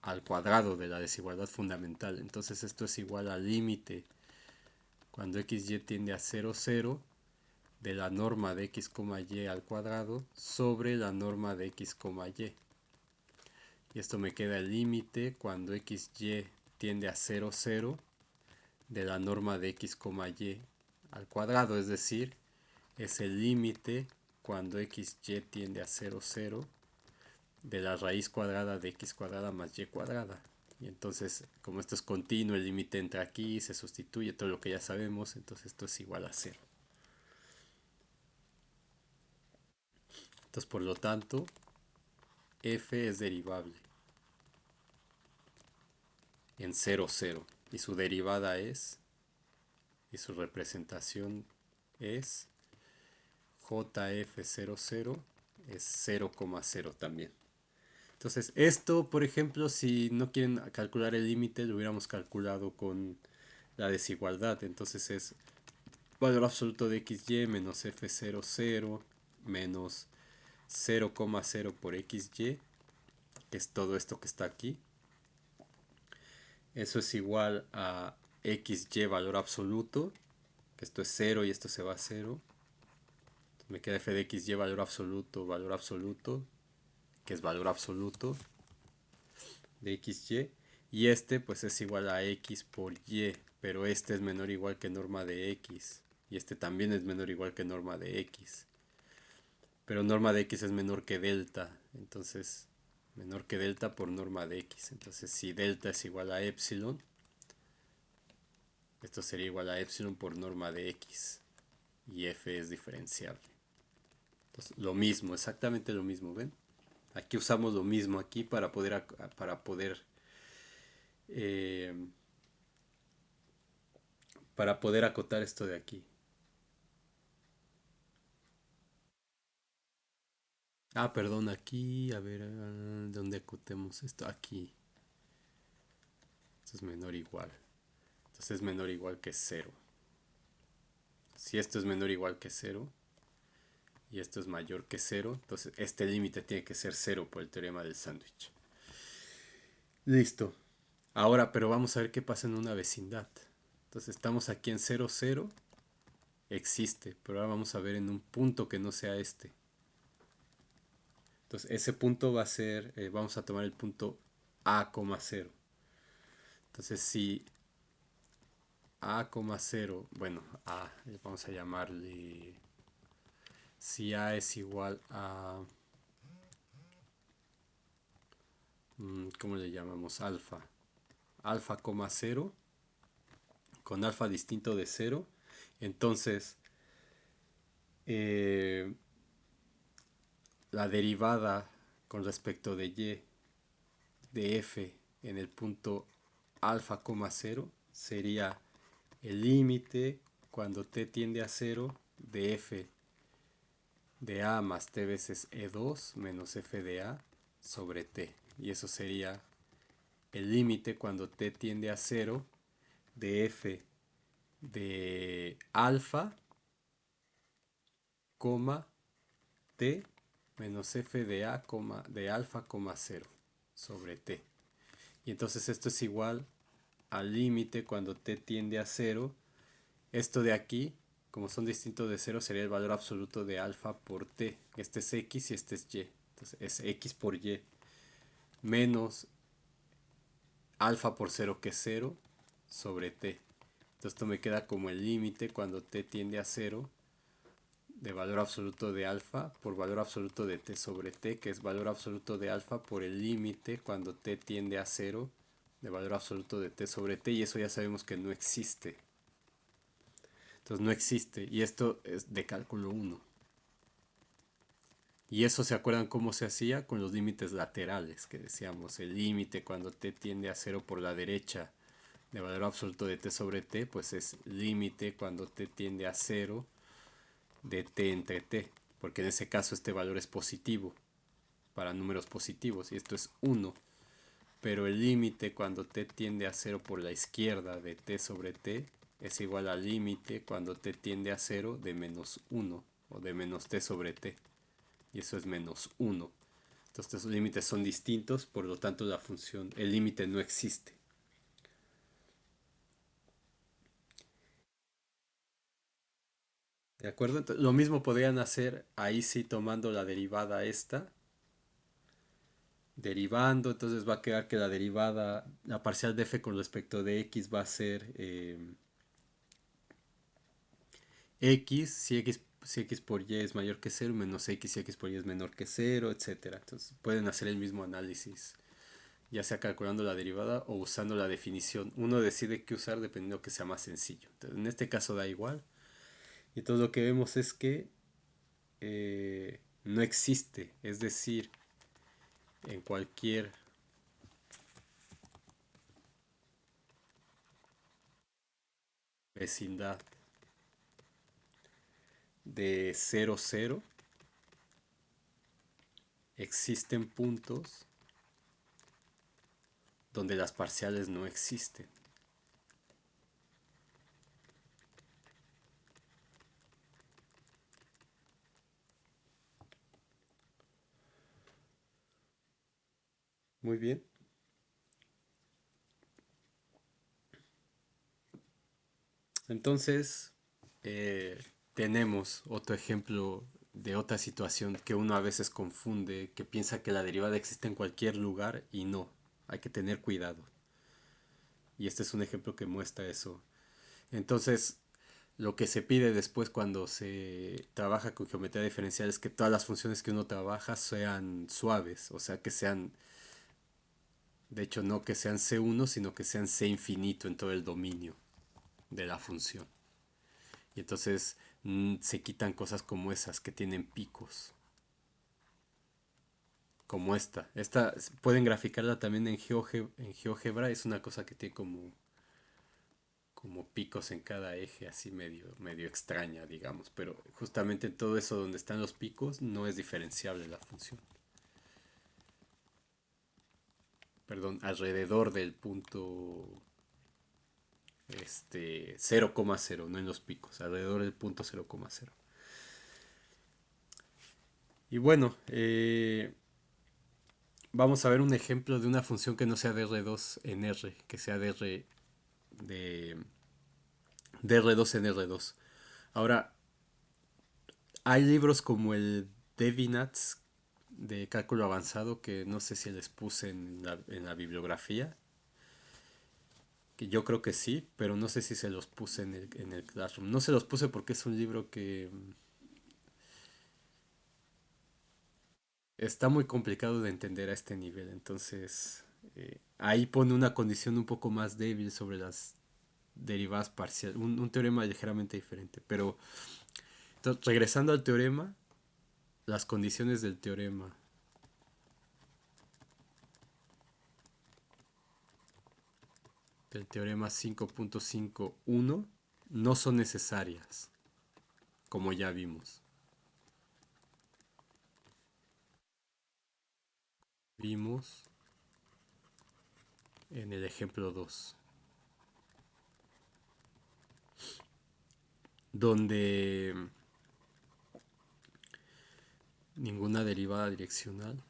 al cuadrado de la desigualdad fundamental. Entonces esto es igual al límite cuando x, y tiende a 0, 0 de la norma de x, y al cuadrado sobre la norma de x, y. Y esto me queda el límite cuando x, y tiende a 0, 0 de la norma de x, y al cuadrado, es decir, es el límite cuando x, y tiende a 0, 0 de la raíz cuadrada de x cuadrada más y cuadrada. Y entonces, como esto es continuo, el límite entra aquí, se sustituye todo lo que ya sabemos, entonces esto es igual a 0. Entonces, por lo tanto, f es derivable en 0, 0. Y su derivada es, y su representación es jf00 es 0,0 también. Entonces, esto, por ejemplo, si no quieren calcular el límite, lo hubiéramos calculado con la desigualdad. Entonces es valor absoluto de xy menos f00 menos 0,0 por xy, que es todo esto que está aquí. Eso es igual a xy valor absoluto, que esto es 0 y esto se va a 0. Me queda f de xy valor absoluto, que es valor absoluto de xy. Y este pues es igual a x por y, pero este es menor o igual que norma de x. Y este también es menor o igual que norma de x. Pero norma de x es menor que delta. Entonces, menor que delta por norma de x. Entonces, si delta es igual a epsilon, esto sería igual a epsilon por norma de x. Y f es diferenciable. Entonces, lo mismo, exactamente lo mismo, ¿ven? Aquí usamos lo mismo aquí eh, para poder acotar esto de aquí. Ah, perdón, aquí, a ver, ¿dónde acotemos esto? Aquí. Esto es menor o igual. Entonces es menor o igual que 0. Si esto es menor o igual que 0 y esto es mayor que 0, entonces este límite tiene que ser 0 por el teorema del sándwich. Listo. Ahora, pero vamos a ver qué pasa en una vecindad. Entonces estamos aquí en 0, 0. Existe, pero ahora vamos a ver en un punto que no sea este. Entonces ese punto va a ser, vamos a tomar el punto A, 0. Entonces si A, 0, bueno, A, vamos a llamarle, si A es igual a, ¿cómo le llamamos? Alfa. Alfa, 0, con alfa distinto de 0. Entonces, eh, la derivada con respecto de y de f en el punto alfa, 0 sería el límite cuando t tiende a 0 de f de a más t veces e2 menos f de a sobre t. Y eso sería el límite cuando t tiende a 0 de f de alfa, t menos f de a, de alfa, 0 sobre t. Y entonces esto es igual al límite cuando t tiende a 0. Esto de aquí, como son distintos de 0, sería el valor absoluto de alfa por t. Este es x y este es y. Entonces es x por y menos alfa por 0, que es 0, sobre t. Entonces esto me queda como el límite cuando t tiende a 0 de valor absoluto de alfa por valor absoluto de t sobre t, que es valor absoluto de alfa por el límite cuando t tiende a 0 de valor absoluto de t sobre t, y eso ya sabemos que no existe. Entonces no existe, y esto es de cálculo 1. Y eso, ¿se acuerdan cómo se hacía? Con los límites laterales, que decíamos, el límite cuando t tiende a 0 por la derecha de valor absoluto de t sobre t, pues es límite cuando t tiende a 0 de t entre t. porque en ese caso este valor es positivo para números positivos y esto es uno. Pero el límite cuando t tiende a cero por la izquierda de t sobre t es igual al límite cuando t tiende a cero de menos uno o de menos t sobre t. Y eso es menos uno. Entonces estos límites son distintos, por lo tanto la función, el límite no existe. ¿De acuerdo? Entonces, lo mismo podrían hacer ahí sí tomando la derivada esta, derivando, entonces va a quedar que la derivada, la parcial de f con respecto de x va a ser x, si x por y es mayor que cero, menos x si x por y es menor que cero, etcétera. Entonces pueden hacer el mismo análisis, ya sea calculando la derivada o usando la definición. Uno decide qué usar dependiendo que sea más sencillo. Entonces, en este caso da igual. Y todo lo que vemos es que no existe, es decir, en cualquier vecindad de cero cero existen puntos donde las parciales no existen. Muy bien. Entonces, tenemos otro ejemplo de otra situación que uno a veces confunde, que piensa que la derivada existe en cualquier lugar y no. Hay que tener cuidado. Y este es un ejemplo que muestra eso. Entonces, lo que se pide después cuando se trabaja con geometría diferencial es que todas las funciones que uno trabaja sean suaves, o sea, que sean, de hecho, no que sean C1, sino que sean C infinito en todo el dominio de la función. Y entonces se quitan cosas como esas que tienen picos, como esta. Esta pueden graficarla también en GeoGebra, es una cosa que tiene como picos en cada eje, así medio extraña, digamos. Pero justamente en todo eso donde están los picos no es diferenciable la función. Perdón, alrededor del punto 0,0, no en los picos, alrededor del punto 0,0. Y bueno, vamos a ver un ejemplo de una función que no sea de R2 en R, que sea de, de R2 en R2. Ahora, hay libros como el Devinats de cálculo avanzado que no sé si les puse en la bibliografía, que yo creo que sí, pero no sé si se los puse en el Classroom. No se los puse porque es un libro que está muy complicado de entender a este nivel, entonces ahí pone una condición un poco más débil sobre las derivadas parciales, un teorema ligeramente diferente. Pero regresando al teorema, las condiciones del teorema 5.51 no son necesarias, como ya vimos en el ejemplo 2, donde ninguna derivada direccional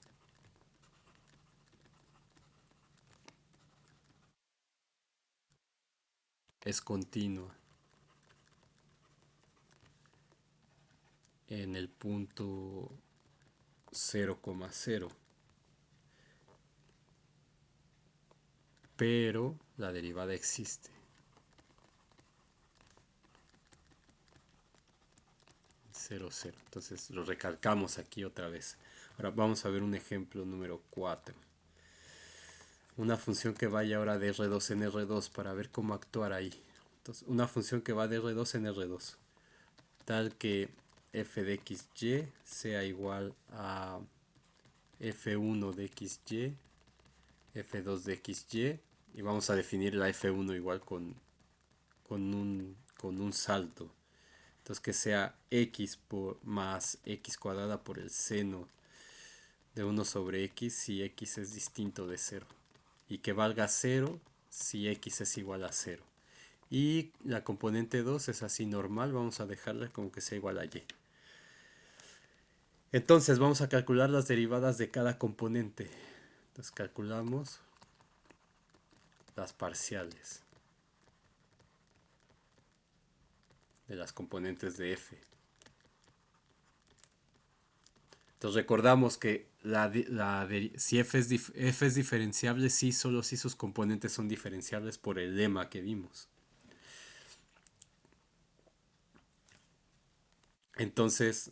es continua en el punto 0,0, pero la derivada existe. 0,0. Entonces lo recalcamos aquí otra vez. Ahora vamos a ver un ejemplo número 4. Una función que vaya ahora de R2 en R2 para ver cómo actuar ahí. Entonces, una función que va de R2 en R2, tal que f de xy sea igual a f1 de xy, f2 de xy, y vamos a definir la f1 igual con un salto. Entonces que sea x más x cuadrada por el seno de 1 sobre x si x es distinto de 0. Y que valga 0 si x es igual a 0. Y la componente 2 es así normal, vamos a dejarla como que sea igual a y. Entonces vamos a calcular las derivadas de cada componente. Entonces calculamos las parciales de las componentes de f. Entonces recordamos que si f es diferenciable, sí, solo si sus componentes son diferenciables por el lema que vimos. Entonces,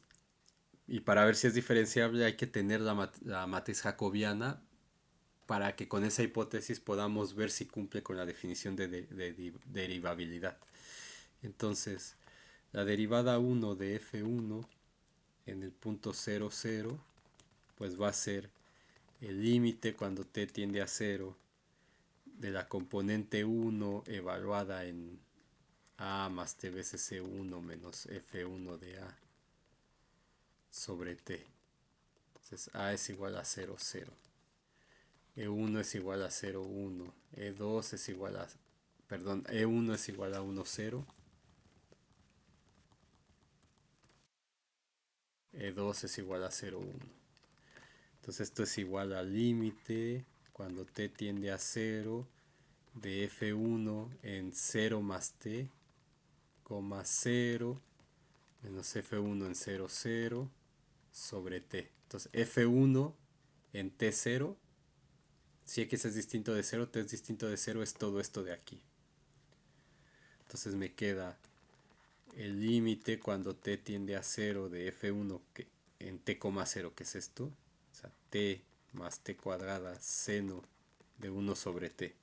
y para ver si es diferenciable hay que tener la matriz jacobiana para que con esa hipótesis podamos ver si cumple con la definición de derivabilidad. Entonces, la derivada 1 de f1 en el punto 0, 0, pues va a ser el límite cuando t tiende a 0 de la componente 1 evaluada en a más t veces c1 menos f1 de a sobre t. Entonces a es igual a 0, 0. E1 es igual a 0, 1. E2 es igual a... Perdón, E1 es igual a 1, 0. E2 es igual a 0, 1. Entonces esto es igual al límite cuando t tiende a 0 de f1 en 0 más t, 0 menos f1 en 0, 0 sobre t. Entonces f1 en t0, si x es distinto de 0, t es distinto de 0, es todo esto de aquí. Entonces me queda el límite cuando t tiende a 0 de f1 en t, 0, que es esto. O sea, t más t cuadrada seno de 1 sobre t.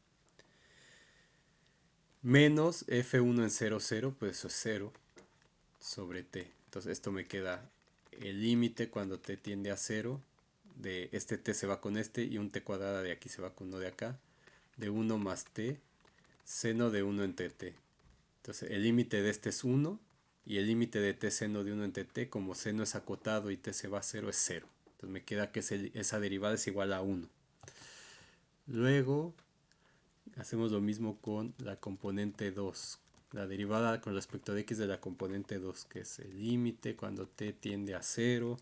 Menos f1 en 0, 0, pues eso es 0 sobre t. Entonces esto me queda el límite cuando t tiende a 0. De este t se va con este y un t cuadrada de aquí se va con uno de acá. De 1 más t seno de 1 entre t. Entonces el límite de este es 1 y el límite de t seno de 1 entre t, como seno es acotado y t se va a 0, es 0. Entonces me queda que esa derivada es igual a 1. Luego hacemos lo mismo con la componente 2. La derivada con respecto a x de la componente 2, que es el límite cuando t tiende a 0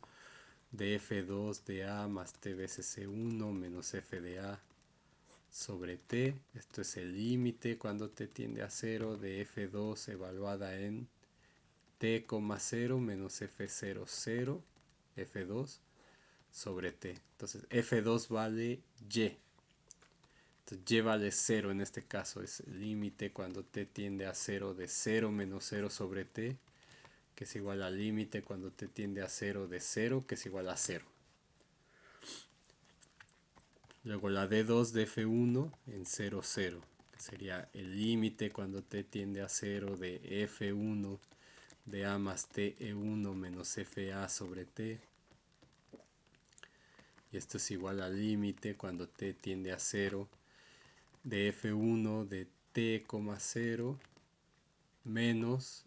de f2 de a más t veces c1 menos f de a sobre t. Esto es el límite cuando t tiende a 0 de f2 evaluada en t, 0 menos f0, 0, f2 sobre t. Entonces f2 vale y. Entonces y vale 0 en este caso. Es el límite cuando t tiende a 0 de 0 menos 0 sobre t, que es igual al límite cuando t tiende a 0 de 0, que es igual a 0. Luego la d2 de f1 en 0, 0, que sería el límite cuando t tiende a 0 de f1 de a más t e1 menos fa sobre t. Y esto es igual al límite cuando t tiende a 0 de f1 de t, 0 menos...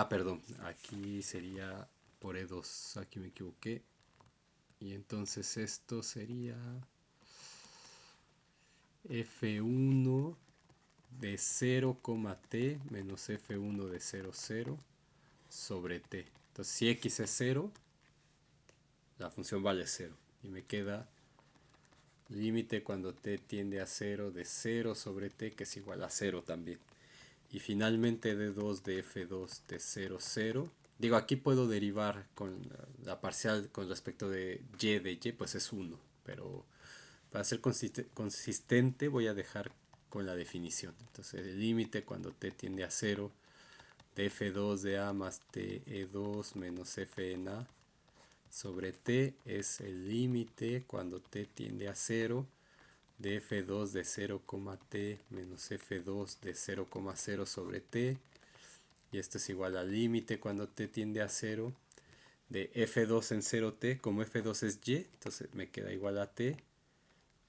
perdón, aquí sería por e2, aquí me equivoqué. Y entonces esto sería f1 de 0, t menos f1 de 0, 0 sobre t. Entonces si x es 0, la función vale 0. Y me queda límite cuando t tiende a 0 de 0 sobre t, que es igual a 0 también. Y finalmente d2 de f2 de 0, 0. Digo, aquí puedo derivar con la parcial con respecto de y, pues es 1. Pero para ser consistente voy a dejar con la definición. Entonces el límite cuando t tiende a 0 de f2 de a más t e2 menos f en a sobre t es el límite cuando t tiende a 0 de f2 de 0, t menos f2 de 0, 0 sobre t. Y esto es igual al límite cuando t tiende a 0 de f2 en 0t, como f2 es y, entonces me queda igual a t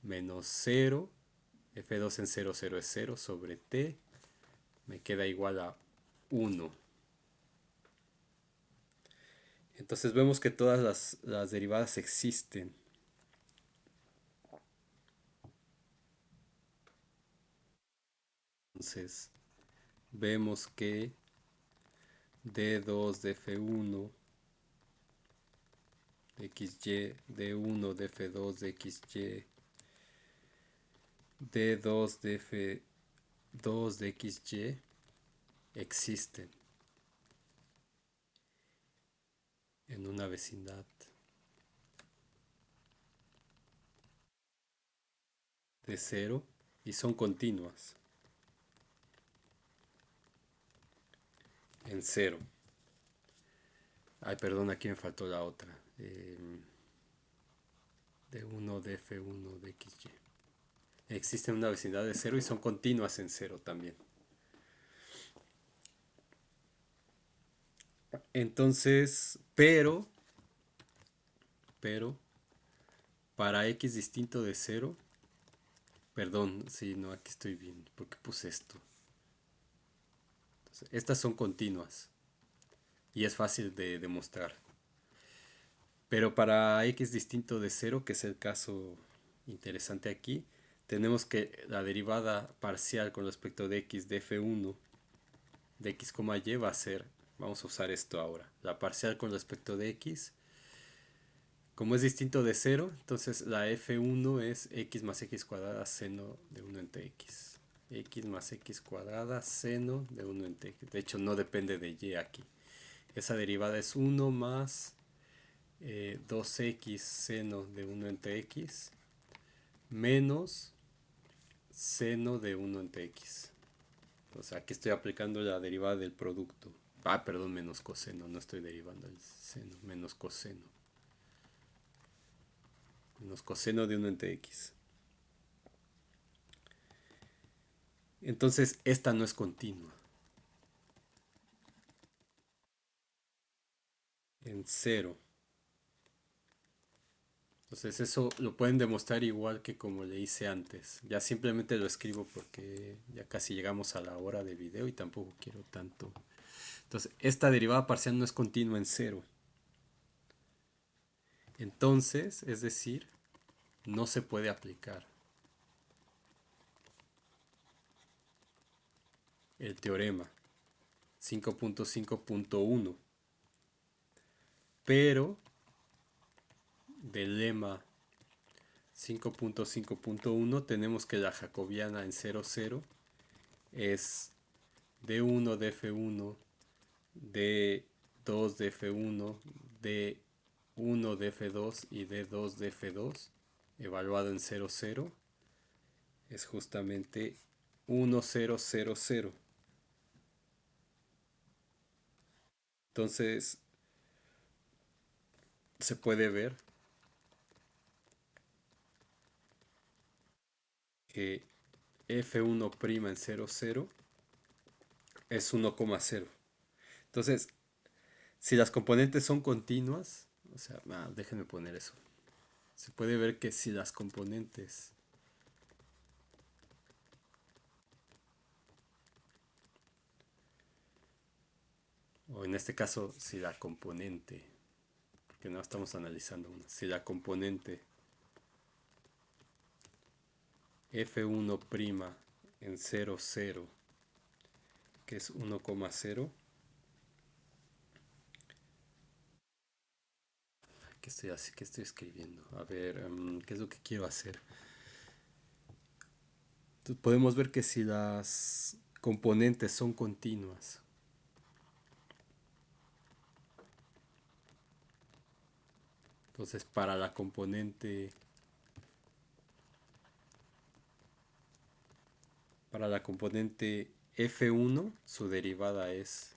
menos 0, f2 en 0, 0 es 0 sobre t, me queda igual a 1. Entonces vemos que todas las derivadas existen. Entonces vemos que d2 de f1 de xy, d1 de f2 de xy, d2 de f2 de xy existen en una vecindad de cero y son continuas en cero. Ay, perdón, aquí me faltó la otra. D1 de F1 de XY. Existen en una vecindad de cero y son continuas en cero también. Entonces, pero, para X distinto de cero, perdón, sí, no, aquí estoy bien, porque puse esto. Entonces, estas son continuas y es fácil de demostrar. Pero para X distinto de cero, que es el caso interesante aquí, tenemos que la derivada parcial con respecto de X de F1 de X, Y va a ser, vamos a usar esto ahora, la parcial con respecto de X. Como es distinto de cero, entonces la F1 es X más X cuadrada seno de 1 entre X. X más X cuadrada seno de 1 entre X. De hecho, no depende de Y aquí. Esa derivada es 1 más 2x seno de 1 entre x menos seno de 1 entre x. O sea, aquí estoy aplicando la derivada del producto. Ah, perdón, menos coseno. No estoy derivando el seno. Menos coseno. Menos coseno de 1 entre x. Entonces, esta no es continua. En cero. Entonces eso lo pueden demostrar igual que como le hice antes. Ya simplemente lo escribo porque ya casi llegamos a la hora de video y tampoco quiero tanto. Entonces, esta derivada parcial no es continua en cero. Entonces, es decir, no se puede aplicar el teorema 5.5.1. Pero del lema 5.5.1 tenemos que la jacobiana en 0,0 es d1 de f1, d2 de f1, d1 de f2 y d2 de f2 evaluado en 0,0 es justamente 1,000. Entonces se puede ver que f1' en 0,0 es 1,0. Entonces, si las componentes son continuas, o sea, déjenme poner eso. Se puede ver que si las componentes, o en este caso, si la componente, porque no estamos analizando una, si la componente f1' en 0,0, que es 1,0, ¿qué estoy escribiendo? A ver, ¿qué es lo que quiero hacer? Entonces, podemos ver que si las componentes son continuas, entonces para la componente f1 su derivada es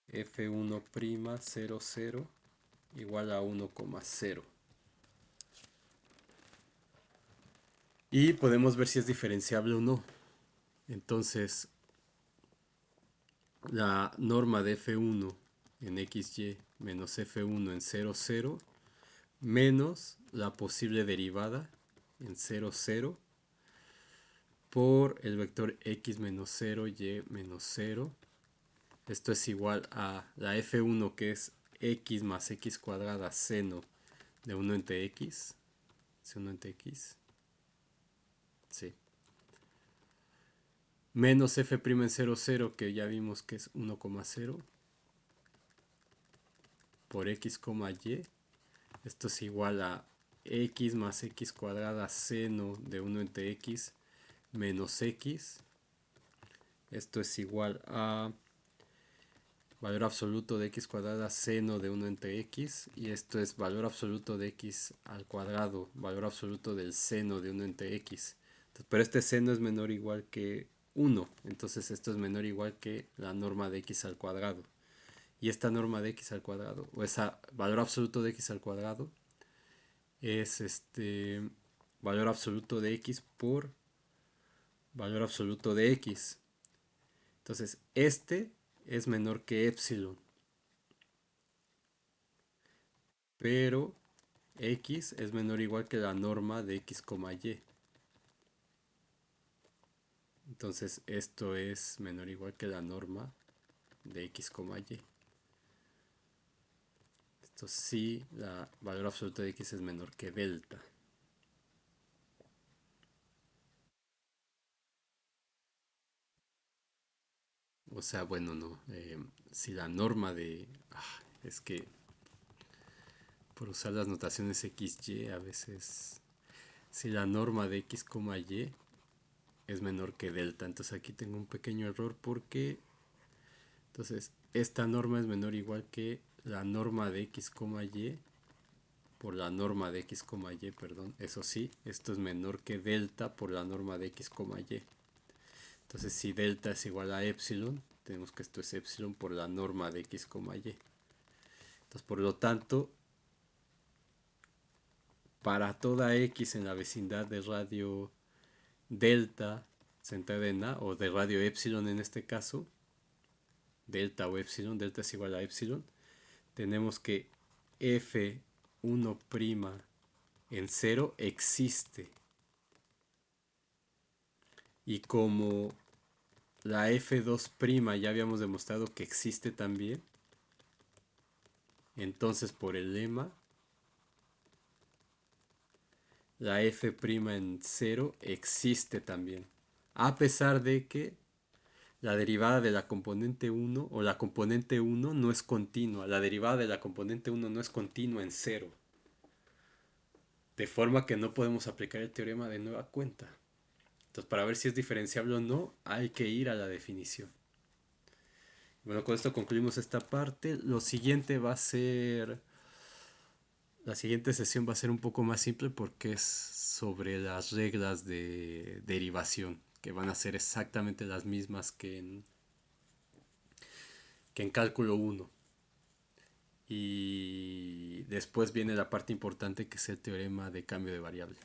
f1' 0,0 igual a 1,0. Y podemos ver si es diferenciable o no. Entonces, la norma de f1 en xy menos f1 en 0,0 menos la posible derivada en 0,0 por el vector x menos 0, y menos 0 Esto es igual a la f1 que es x más x cuadrada seno de uno entre x. ¿Es 1 entre x? Sí. Menos f' en 0, 0 que ya vimos que es 1,0 por x, y. Esto es igual a x más x cuadrada seno de uno entre x menos x. Esto es igual a valor absoluto de x cuadrada seno de uno entre x. Y esto es valor absoluto de x al cuadrado, valor absoluto del seno de uno entre x. Entonces, pero este seno es menor o igual que 1. Entonces esto es menor o igual que la norma de x al cuadrado. Y esta norma de x al cuadrado, o esa valor absoluto de x al cuadrado, es valor absoluto de x por valor absoluto de x. Entonces, este es menor que epsilon, pero x es menor o igual que la norma de x, y. Entonces, esto es menor o igual que la norma de x, y. Esto sí, la valor absoluto de x es menor que delta. O sea, bueno, no. Si la norma de... es que por usar las notaciones XY a veces... Si la norma de x, y es menor que delta. Entonces aquí tengo un pequeño error porque... Entonces, esta norma es menor o igual que la norma de x, y por la norma de x, y, perdón. Eso sí, esto es menor que delta por la norma de x, y. Entonces, si delta es igual a epsilon, tenemos que esto es epsilon por la norma de x, y. Entonces, por lo tanto, para toda x en la vecindad de radio delta centrada en A, o de radio epsilon en este caso, delta o epsilon, delta es igual a epsilon, tenemos que f1' en 0 existe. Y como la f2' ya habíamos demostrado que existe también, entonces por el lema, la f' en 0 existe también. A pesar de que la derivada de la componente 1 o la componente 1 no es continua. La derivada de la componente 1 no es continua en 0. De forma que no podemos aplicar el teorema de nueva cuenta. Entonces, para ver si es diferenciable o no, hay que ir a la definición. Bueno, con esto concluimos esta parte. Lo siguiente va a ser... La siguiente sesión va a ser un poco más simple porque es sobre las reglas de derivación, que van a ser exactamente las mismas que en cálculo 1. Y después viene la parte importante que es el teorema de cambio de variable.